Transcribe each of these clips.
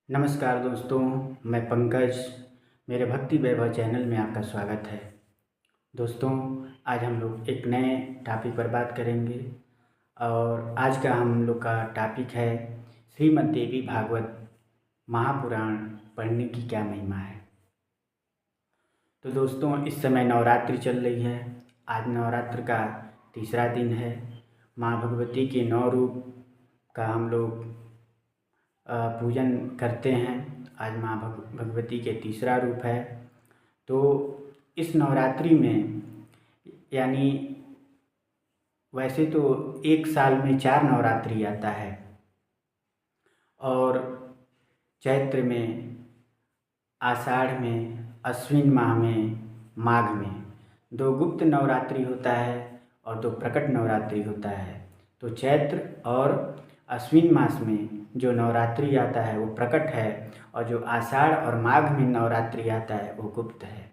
नमस्कार दोस्तों, मैं पंकज। मेरे भक्ति वैभव चैनल में आपका स्वागत है। दोस्तों, आज हम लोग एक नए टॉपिक पर बात करेंगे और आज का हम लोग का टॉपिक है श्रीमद् देवी भागवत महापुराण पढ़ने की क्या महिमा है। तो दोस्तों, इस समय नवरात्रि चल रही है। आज नवरात्र का तीसरा दिन है। माँ भगवती के 9 रूप का हम लोग पूजन करते हैं। आज माँ भगवती के तीसरा रूप है। तो इस नवरात्रि में यानी वैसे तो एक साल में 4 नवरात्रि आता है और चैत्र में, आषाढ़ में, अश्विन माह में, माघ में 2 गुप्त नवरात्रि होता है और 2 प्रकट नवरात्रि होता है। तो चैत्र और अश्विन मास में जो नवरात्रि आता है वो प्रकट है और जो आषाढ़ और माघ में नवरात्रि आता है वो गुप्त है।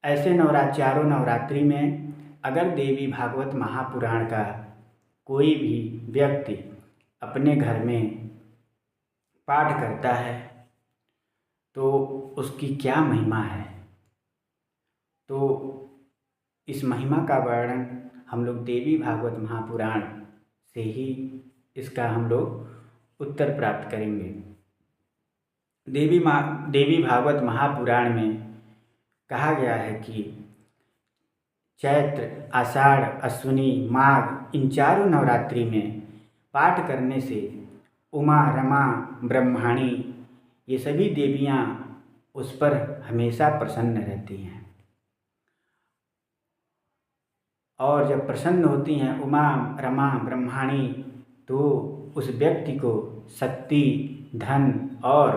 ऐसे चारों नवरात्रि में अगर देवी भागवत महापुराण का कोई भी व्यक्ति अपने घर में पाठ करता है तो उसकी क्या महिमा है। तो इस महिमा का वर्णन हम लोग देवी भागवत महापुराण से ही इसका हम लोग उत्तर प्राप्त करेंगे। देवी भागवत महापुराण में कहा गया है कि चैत्र, आषाढ़, अश्विनी, माघ इन चारों नवरात्रि में पाठ करने से उमा, रमा, ब्रह्माणी ये सभी देवियाँ उस पर हमेशा प्रसन्न रहती हैं। और जब प्रसन्न होती हैं उमा, रमा, ब्रह्माणी तो उस व्यक्ति को शक्ति, धन और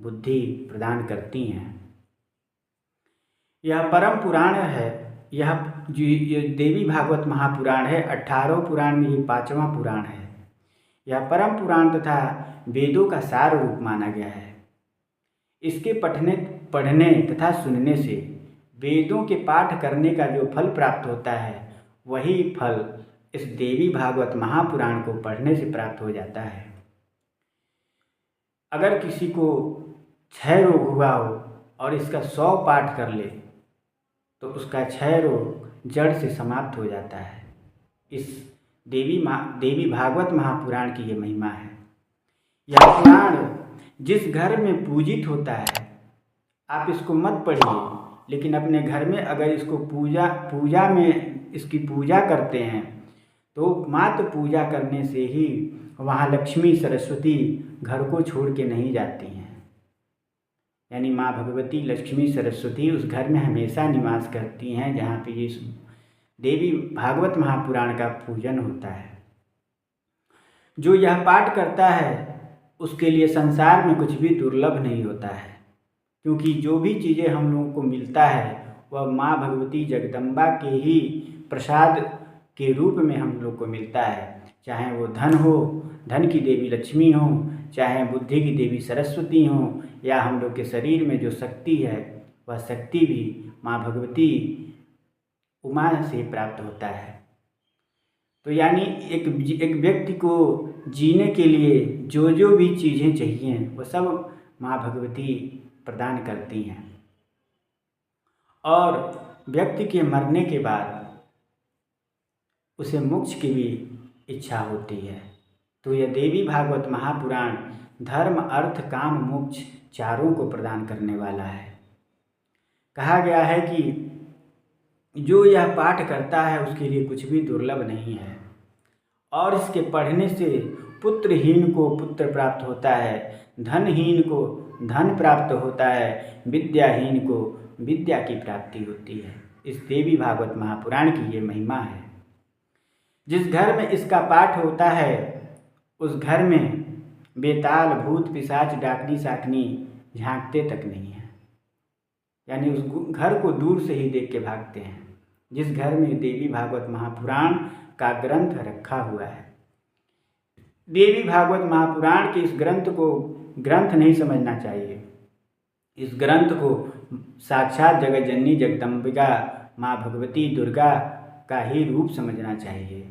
बुद्धि प्रदान करती हैं। यह परम पुराण है। यह देवी भागवत महापुराण है। 18 पुराण में ये 5वां पुराण है। यह परम पुराण तथा वेदों का सार रूप माना गया है। इसके पढ़ने तथा सुनने से वेदों के पाठ करने का जो फल प्राप्त होता है वही फल इस देवी भागवत महापुराण को पढ़ने से प्राप्त हो जाता है। अगर किसी को क्षय रोग हुआ हो और इसका 100 पाठ कर ले तो उसका क्षय रोग जड़ से समाप्त हो जाता है। इस देवी भागवत महापुराण की ये महिमा है। यह पुराण जिस घर में पूजित होता है, आप इसको मत पढ़िए, लेकिन अपने घर में अगर इसको पूजा में इसकी पूजा करते हैं तो मात्र पूजा करने से ही वहाँ लक्ष्मी सरस्वती घर को छोड़ के नहीं जाती हैं। यानी माँ भगवती लक्ष्मी सरस्वती उस घर में हमेशा निवास करती हैं जहाँ पे ये देवी भागवत महापुराण का पूजन होता है। जो यह पाठ करता है उसके लिए संसार में कुछ भी दुर्लभ नहीं होता है, क्योंकि जो भी चीज़ें हम लोगों को मिलता है वह माँ भगवती जगदम्बा के ही प्रसाद के रूप में हम लोग को मिलता है। चाहे वो धन हो, धन की देवी लक्ष्मी हो, चाहे बुद्धि की देवी सरस्वती हो, या हम लोग के शरीर में जो शक्ति है वह शक्ति भी माँ भगवती उमा से प्राप्त होता है। तो यानी एक व्यक्ति को जीने के लिए जो जो भी चीज़ें चाहिए वह सब माँ भगवती प्रदान करती हैं। और व्यक्ति के मरने के बाद उसे मोक्ष की भी इच्छा होती है। तो यह देवी भागवत महापुराण धर्म, अर्थ, काम, मोक्ष चारों को प्रदान करने वाला है। कहा गया है कि जो यह पाठ करता है उसके लिए कुछ भी दुर्लभ नहीं है और इसके पढ़ने से पुत्रहीन को पुत्र प्राप्त होता है, धनहीन को धन प्राप्त होता है, विद्याहीन को विद्या की प्राप्ति होती है। इस देवी भागवत महापुराण की ये महिमा है। जिस घर में इसका पाठ होता है उस घर में बेताल, भूत, पिशाच, डाकनी, साकनी झांकते तक नहीं है। यानी उस घर को दूर से ही देख के भागते हैं जिस घर में देवी भागवत महापुराण का ग्रंथ रखा हुआ है। देवी भागवत महापुराण के इस ग्रंथ को ग्रंथ नहीं समझना चाहिए। इस ग्रंथ को साक्षात जगत जननी जगदम्बिका माँ भगवती दुर्गा का ही रूप समझना चाहिए।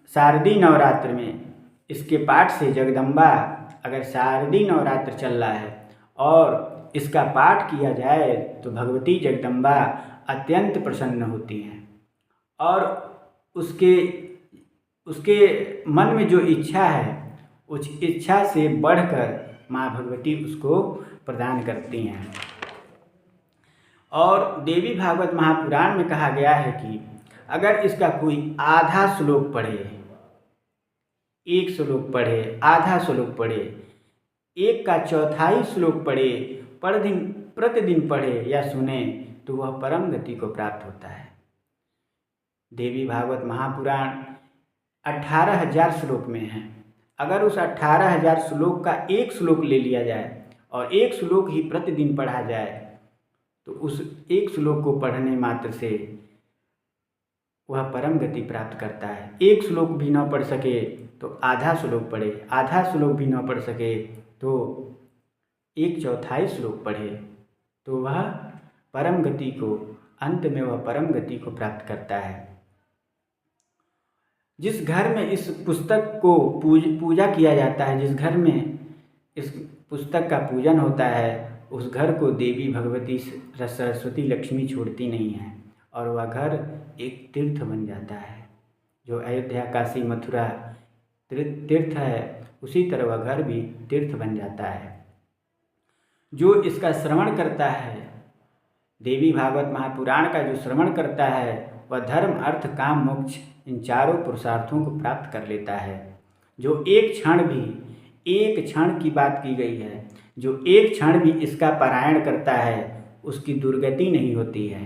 शारदीय नवरात्र में इसके पाठ से जगदम्बा, अगर शारदीय नवरात्र चल रहा है और इसका पाठ किया जाए तो भगवती जगदम्बा अत्यंत प्रसन्न होती हैं और उसके उसके मन में जो इच्छा है उस इच्छा से बढ़कर माँ भगवती उसको प्रदान करती हैं। और देवी भागवत महापुराण में कहा गया है कि अगर इसका कोई आधा श्लोक पढ़े, एक श्लोक पढ़े, आधा श्लोक पढ़े, एक का चौथाई श्लोक पढ़े, प्रतिदिन पढ़े या सुने तो वह परम गति को प्राप्त होता है। देवी भागवत महापुराण 18,000 श्लोक में है। अगर उस 18,000 श्लोक का एक श्लोक ले लिया जाए और एक श्लोक ही प्रतिदिन पढ़ा जाए तो उस एक श्लोक को पढ़ने मात्र से वह परम गति प्राप्त करता है। एक श्लोक भी न पढ़ सके तो आधा श्लोक पढ़े, आधा श्लोक भी न पढ़ सके तो एक चौथाई श्लोक पढ़े तो वह परम गति को, अंत में वह परम गति को प्राप्त करता है। जिस घर में इस पुस्तक को पूजा किया जाता है, जिस घर में इस पुस्तक का पूजन होता है, उस घर को देवी भगवती सरस्वती लक्ष्मी छोड़ती नहीं है और वह घर एक तीर्थ बन जाता है। जो अयोध्या, काशी, मथुरा तीर्थ है, उसी तरह वह घर भी तीर्थ बन जाता है। जो इसका श्रवण करता है, देवी भागवत महापुराण का जो श्रवण करता है, वह धर्म, अर्थ, काम, मोक्ष इन चारों पुरुषार्थों को प्राप्त कर लेता है। जो एक क्षण की बात की गई है, जो एक क्षण भी इसका पारायण करता है उसकी दुर्गति नहीं होती है।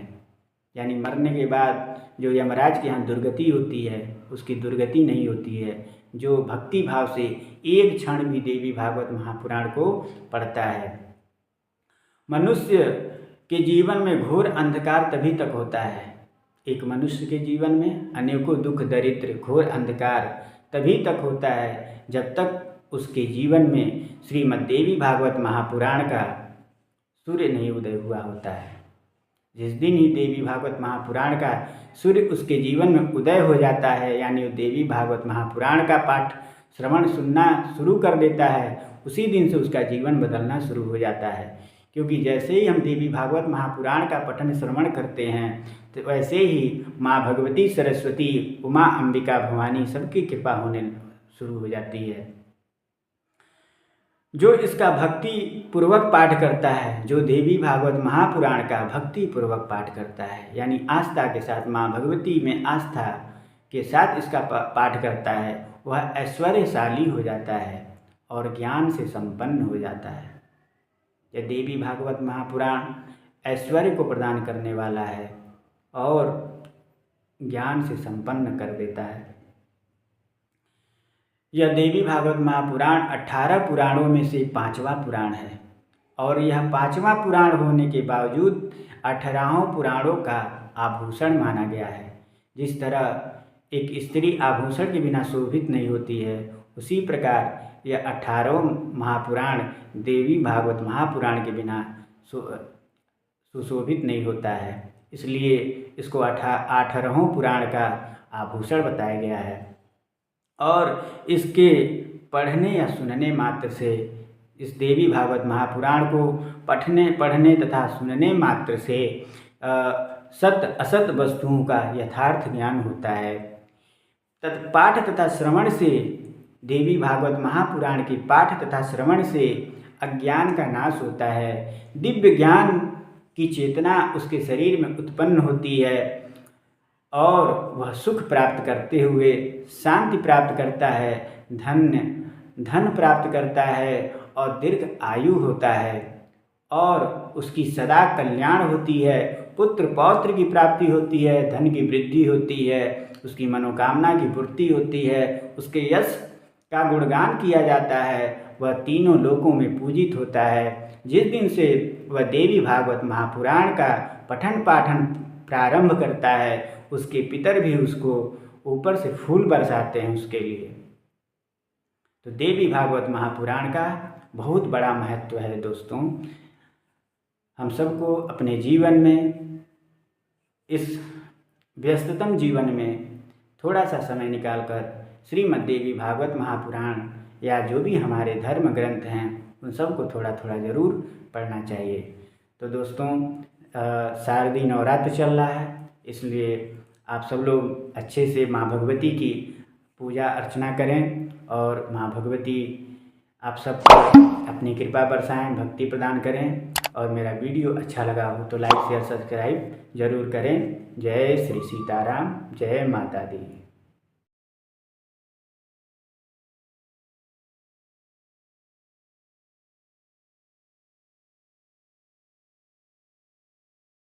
यानी मरने के बाद जो यमराज के यहाँ दुर्गति होती है उसकी दुर्गति नहीं होती है। जो भक्ति भाव से एक क्षण भी देवी भागवत महापुराण को पढ़ता है। मनुष्य के जीवन में घोर अंधकार तभी तक होता है, एक मनुष्य के जीवन में अनेकों दुख, दरिद्र, घोर अंधकार तभी तक होता है जब तक उसके जीवन में श्रीमद् देवी भागवत महापुराण का सूर्य नहीं उदय हुआ होता है। जिस दिन ही देवी भागवत महापुराण का सूर्य उसके जीवन में उदय हो जाता है, यानी देवी भागवत महापुराण का पाठ श्रवण सुनना शुरू कर देता है, उसी दिन से उसका जीवन बदलना शुरू हो जाता है। क्योंकि जैसे ही हम देवी भागवत महापुराण का पठन श्रवण करते हैं तो वैसे ही माँ भगवती, सरस्वती, उमा, अंबिका, भवानी सबकी कृपा होने शुरू हो जाती है। जो इसका भक्ति पूर्वक पाठ करता है, जो देवी भागवत महापुराण का भक्ति पूर्वक पाठ करता है, यानी आस्था के साथ, माँ भगवती में आस्था के साथ इसका पाठ करता है, वह ऐश्वर्यशाली हो जाता है और ज्ञान से संपन्न हो जाता है। यह देवी भागवत महापुराण ऐश्वर्य को प्रदान करने वाला है और ज्ञान से संपन्न कर देता है। यह देवी भागवत महापुराण 18 पुराणों में से 5वां पुराण है और यह 5वां पुराण होने के बावजूद 18 पुराणों का आभूषण माना गया है। जिस तरह एक स्त्री आभूषण के बिना शोभित नहीं होती है, उसी प्रकार यह 18 महापुराण देवी भागवत महापुराण के बिना सुशोभित नहीं होता है। इसलिए इसको 18 पुराण का आभूषण बताया गया है और इसके पढ़ने या सुनने मात्र से, इस देवी भागवत महापुराण को पढ़ने तथा सुनने मात्र से सत्य असत वस्तुओं का यथार्थ ज्ञान होता है। पाठ तथा श्रवण से, देवी भागवत महापुराण की पाठ तथा श्रवण से अज्ञान का नाश होता है। दिव्य ज्ञान की चेतना उसके शरीर में उत्पन्न होती है और वह सुख प्राप्त करते हुए शांति प्राप्त करता है, धन प्राप्त करता है और दीर्घ आयु होता है और उसकी सदा कल्याण होती है। पुत्र पौत्र की प्राप्ति होती है, धन की वृद्धि होती है, उसकी मनोकामना की पूर्ति होती है, उसके यश का गुणगान किया जाता है, वह तीनों लोकों में पूजित होता है। जिस दिन से वह देवी भागवत महापुराण का पठन पाठन प्रारंभ करता है, उसके पितर भी उसको ऊपर से फूल बरसाते हैं उसके लिए। तो देवी भागवत महापुराण का बहुत बड़ा महत्व है दोस्तों। हम सबको अपने जीवन में, इस व्यस्ततम जीवन में थोड़ा सा समय निकालकर श्रीमद् देवी भागवत महापुराण या जो भी हमारे धर्म ग्रंथ हैं उन सब को थोड़ा थोड़ा ज़रूर पढ़ना चाहिए। तो दोस्तों शारदीय नवरात्र चल रहा है, इसलिए आप सब लोग अच्छे से माँ भगवती की पूजा अर्चना करें और माँ भगवती आप सबको अपनी कृपा बरसाएं, भक्ति प्रदान करें। और मेरा वीडियो अच्छा लगा हो तो लाइक शेयर सब्सक्राइब जरूर करें। जय श्री सीताराम, जय माता दी।